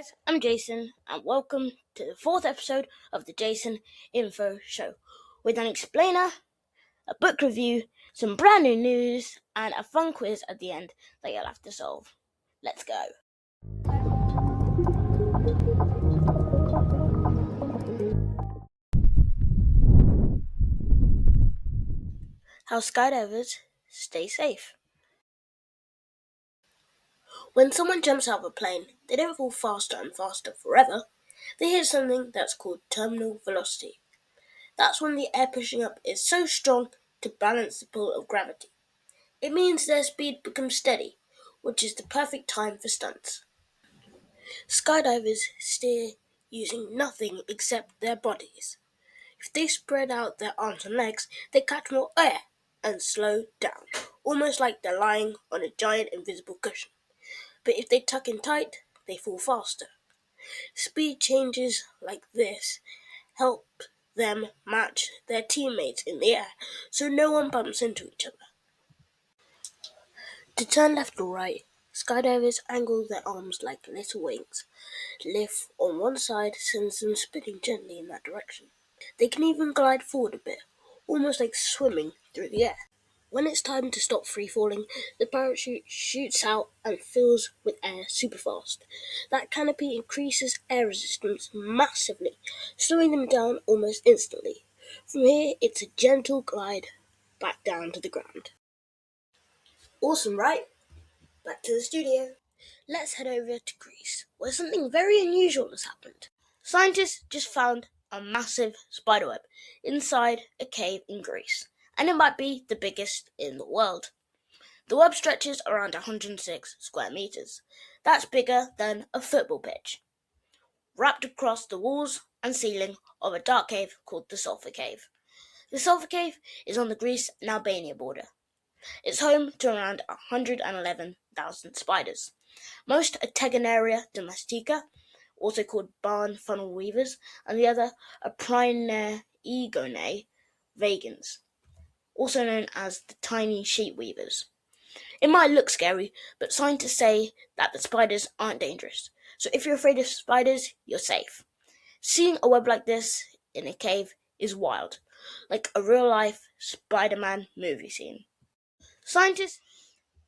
guys, I'm Jason and welcome to the fourth episode of the Jason Info Show with an explainer, a book review, some brand new news and a fun quiz at the end that you'll have to solve. Let's go. How skydivers stay safe. When someone jumps out of a plane, they don't fall faster and faster forever. They hit something that's called terminal velocity. That's when the air pushing up is so strong to balance the pull of gravity. It means their speed becomes steady, which is the perfect time for stunts. Skydivers steer using nothing except their bodies. If they spread out their arms and legs, they catch more air and slow down, almost like they're lying on a giant invisible cushion. But if they tuck in tight, they fall faster. Speed changes like this help them match their teammates in the air, so no one bumps into each other. To turn left or right, skydivers angle their arms like little wings. Lift on one side sends them spinning gently in that direction. They can even glide forward a bit, almost like swimming through the air. When it's time to stop free falling, the parachute shoots out and fills with air super fast. That canopy increases air resistance massively, slowing them down almost instantly. From here, it's a gentle glide back down to the ground. Awesome, right? Back to the studio. Let's head over to Greece, where something very unusual has happened. Scientists just found a massive spiderweb inside a cave in Greece, and it might be the biggest in the world. The web stretches around 106 square meters. That's bigger than a football pitch, wrapped across the walls and ceiling of a dark cave called the Sulphur Cave. The Sulphur Cave is on the Greece and Albania border. It's home to around 111,000 spiders. Most are Tegenaria domestica, also called barn funnel weavers, and the other are Prinaegonae vagans, also known as the tiny sheet weavers. It might look scary, but scientists say that the spiders aren't dangerous. So if you're afraid of spiders, you're safe. Seeing a web like this in a cave is wild, like a real-life Spider-Man movie scene. Scientists,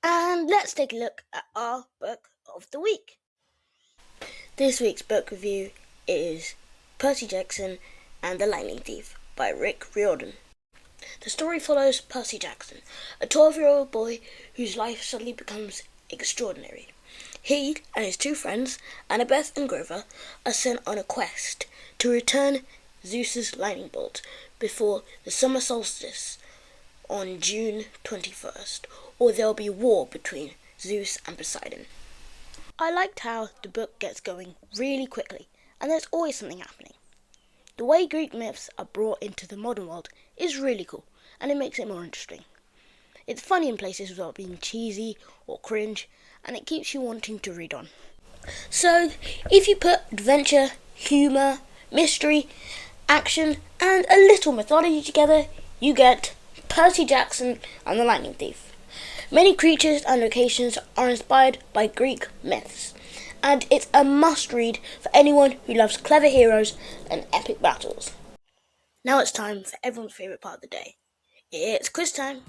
and let's take a look at our book of the week. This week's book review is Percy Jackson and the Lightning Thief by Rick Riordan. The story follows Percy Jackson, a 12-year-old boy whose life suddenly becomes extraordinary. He and his two friends, Annabeth and Grover, are sent on a quest to return Zeus's lightning bolt before the summer solstice on June 21st, or there'll be war between Zeus and Poseidon. I liked how the book gets going really quickly, and there's always something happening. The way Greek myths are brought into the modern world is really cool, and it makes it more interesting. It's funny in places without being cheesy or cringe, and it keeps you wanting to read on. So, if you put adventure, humour, mystery, action, and a little mythology together, you get Percy Jackson and the Lightning Thief. Many creatures and locations are inspired by Greek myths, and it's a must-read for anyone who loves clever heroes and epic battles. Now it's time for everyone's favourite part of the day. It's quiz time!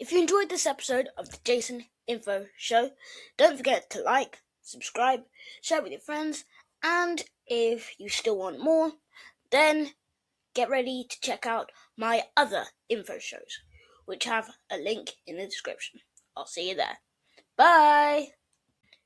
If you enjoyed this episode of the Jason Info Show, don't forget to like, subscribe, share with your friends, and if you still want more, then get ready to check out my other info shows, which have a link in the description. I'll see you there. Bye!